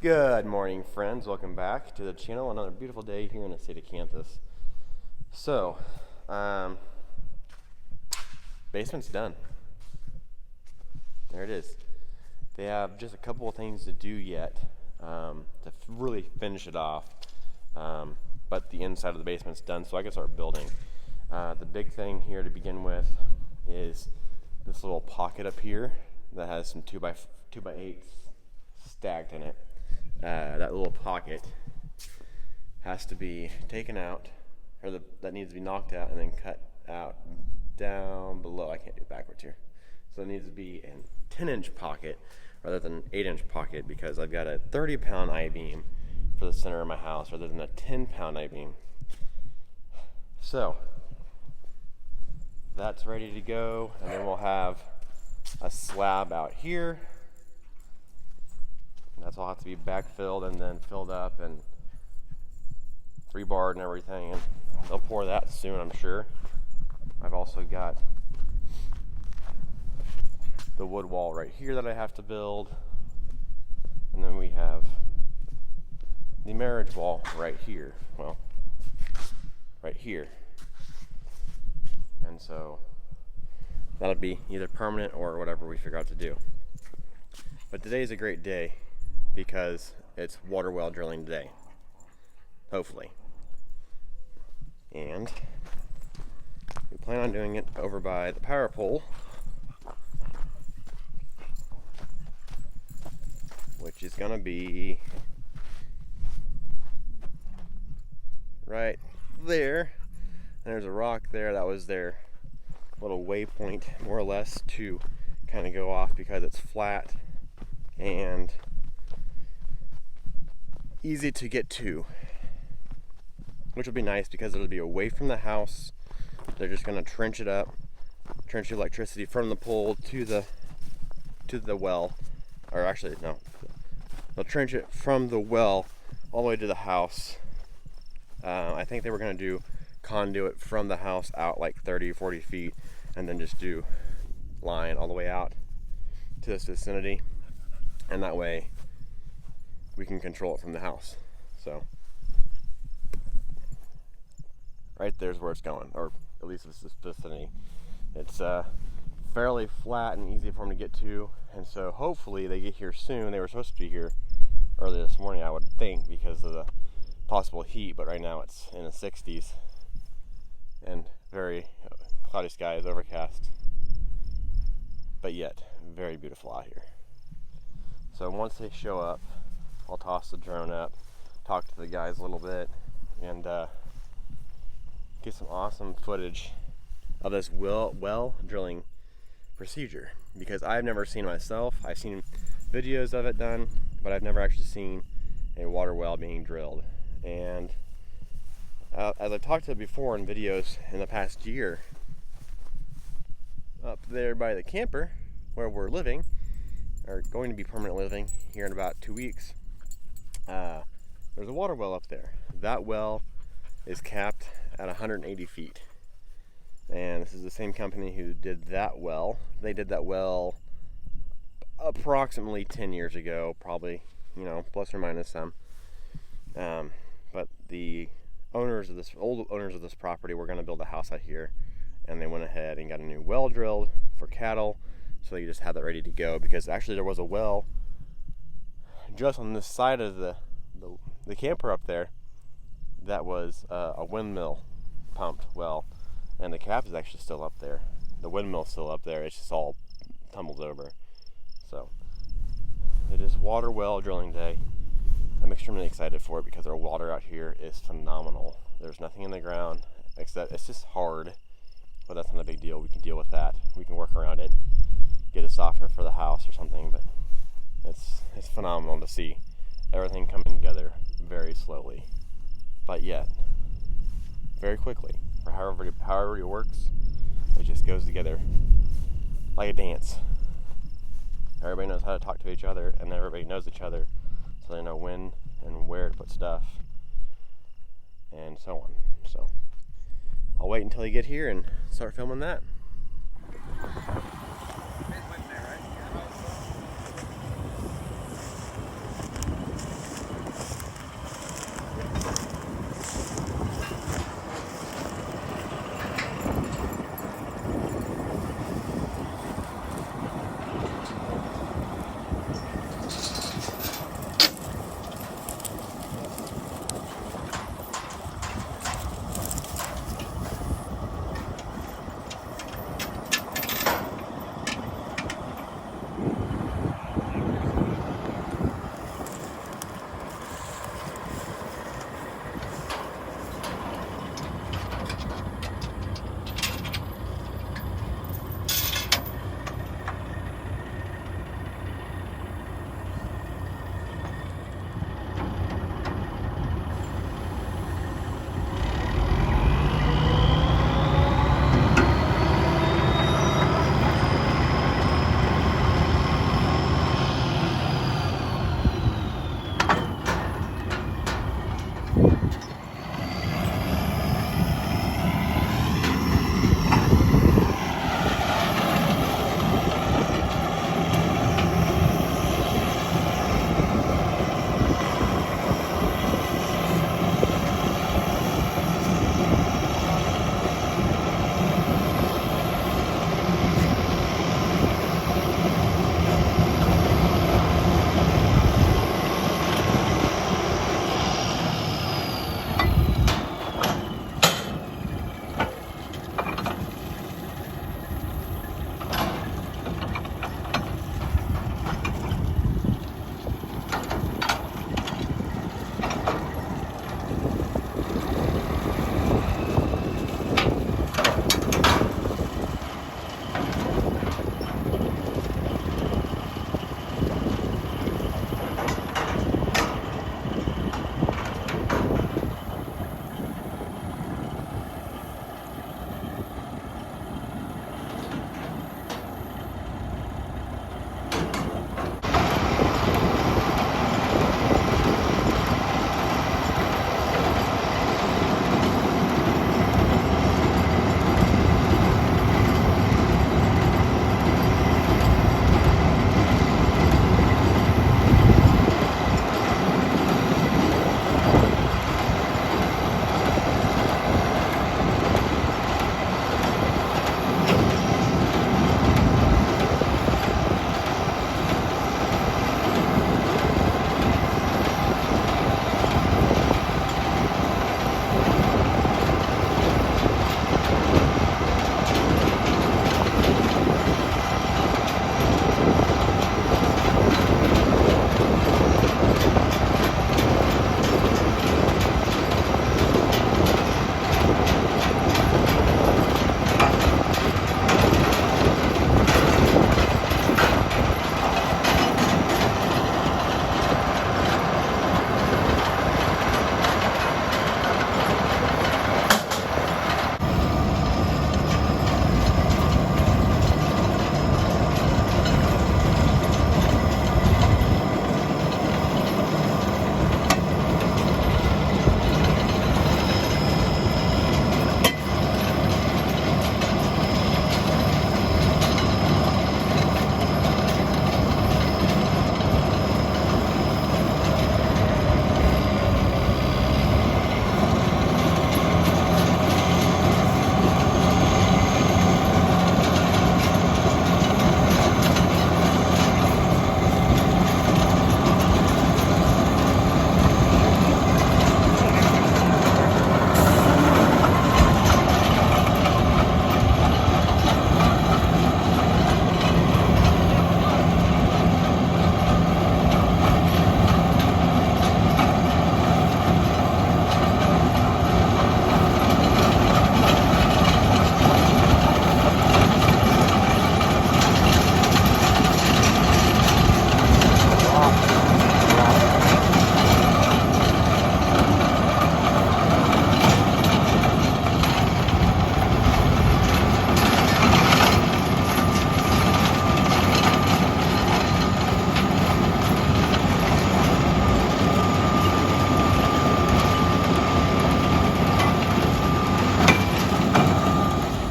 Good morning, friends. Welcome back to the channel. Another beautiful day here in the state of Kansas. So, basement's done. There it is. They have just a couple of things to do yet to really finish it off, but the inside of the basement's done, so I can start building. The big thing here to begin with is this little pocket up here that has some 2x8s stacked in it. That little pocket has to be taken out, or that needs to be knocked out and then cut out down below. I can't do it backwards here. So it needs to be a 10-inch pocket rather than an 8-inch pocket, because I've got a 30-pound I-beam for the center of my house rather than a 10-pound I-beam. So that's ready to go, and then we'll have a slab out here. That's all have to be backfilled and then filled up and rebarred and everything, and they'll pour that soon, I'm sure. I've also got the wood wall right here that I have to build, and then we have the marriage wall right here. Well, right here. And so that'll be either permanent or whatever we figure out to do. But today's a great day because it's water well drilling day, hopefully. And we plan on doing it over by the power pole, which is gonna be right there. And there's a rock there. That was their little waypoint, more or less, to kind of go off because it's flat and easy to get to, which will be nice because it'll be away from the house. They're just going to trench it up, trench the electricity from the pole to the well, or actually no, they'll trench it from the well all the way to the house. I think they were going to do conduit from the house out like 30 or 40 feet and then just do line all the way out to this vicinity, and that way we can control it from the house. So right there's where it's going, or at least this is vicinity. It's fairly flat and easy for them to get to, and so hopefully they get here soon. They were supposed to be here early this morning, I would think, because of the possible heat, but right now it's in the 60s and very cloudy skies, overcast, but yet very beautiful out here. So once they show up, I'll toss the drone up, talk to the guys a little bit, and get some awesome footage of this well drilling procedure, because I've never seen it myself. I've seen videos of it done, but I've never actually seen a water well being drilled. And as I've talked to before in videos in the past year, up there by the camper where we're living, or going to be permanently living here in about 2 weeks, there's a water well up there. That well is capped at 180 feet. And this is the same company who did that well. They did that well approximately 10 years ago, probably, plus or minus some. But the old owners of this property were going to build a house out here, and they went ahead and got a new well drilled for cattle, so you just had that ready to go, because actually there was a well just on this side of the camper up there that was a windmill pumped well, and the cap is actually still up there. The windmill's still up there, it's just all tumbled over. So it is water well drilling day. I'm extremely excited for it because our water out here is phenomenal. There's nothing in the ground except it's just hard, but that's not a big deal. We can deal with that. We can work around it, get a softener for the house or something, but it's phenomenal to see everything coming together very slowly, but yet very quickly. For however it works, it just goes together like a dance. Everybody knows how to talk to each other, and everybody knows each other, so they know when and where to put stuff, and so on. So I'll wait until you get here and start filming that.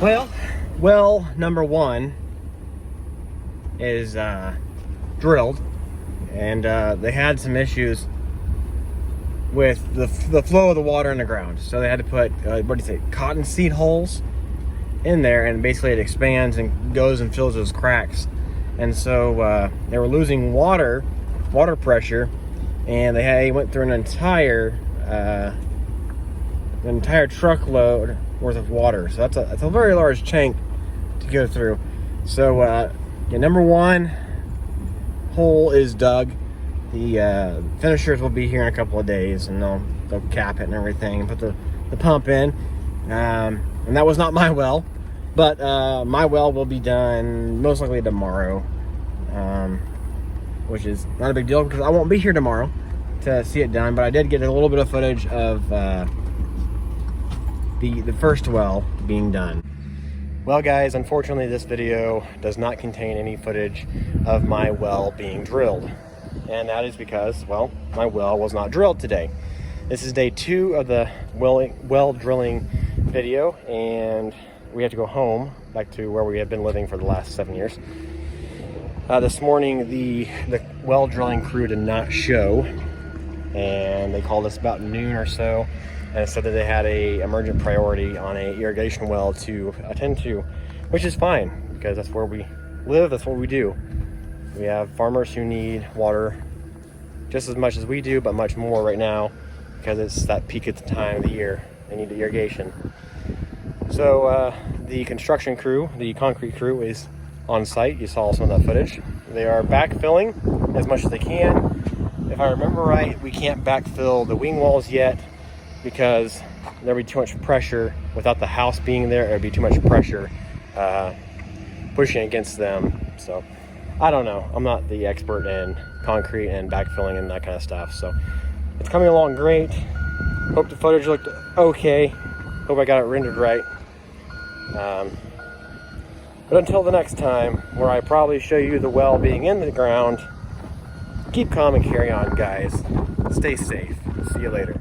Well number one is drilled, and they had some issues with the flow of the water in the ground. So they had to put, what do you say, cotton seed holes in there, and basically it expands and goes and fills those cracks. And so they were losing water pressure, and they went through an entire truckload worth of water. So that's a very large tank to go through. So yeah, number one hole is dug. The finishers will be here in a couple of days, and they'll cap it and everything and put the pump in. And that was not my well, but my well will be done most likely tomorrow, which is not a big deal because I won't be here tomorrow to see it done. But I did get a little bit of footage of the first well being done. Well guys, unfortunately this video does not contain any footage of my well being drilled. And that is because, well, my well was not drilled today. This is day 2 of the well drilling video, and we have to go home, back to where we have been living for the last 7 years. This morning, the well drilling crew did not show, and they called us about noon or so, and said that they had a emergent priority on a irrigation well to attend to, which is fine, because that's where we live, that's what we do. We have farmers who need water just as much as we do, but much more right now, because it's that peak at the time of the year. They need the irrigation. So the construction crew, the concrete crew, is on site. You saw some of that footage. They are backfilling as much as they can. If I remember right, we can't backfill the wing walls yet because there'll be too much pressure. Without the house being there, there'd be too much pressure pushing against them. So I don't know. I'm not the expert in concrete and backfilling and that kind of stuff. So it's coming along great. Hope the footage looked okay. Hope I got it rendered right. But until the next time, where I probably show you the well being in the ground, keep calm and carry on, guys. Stay safe. See you later.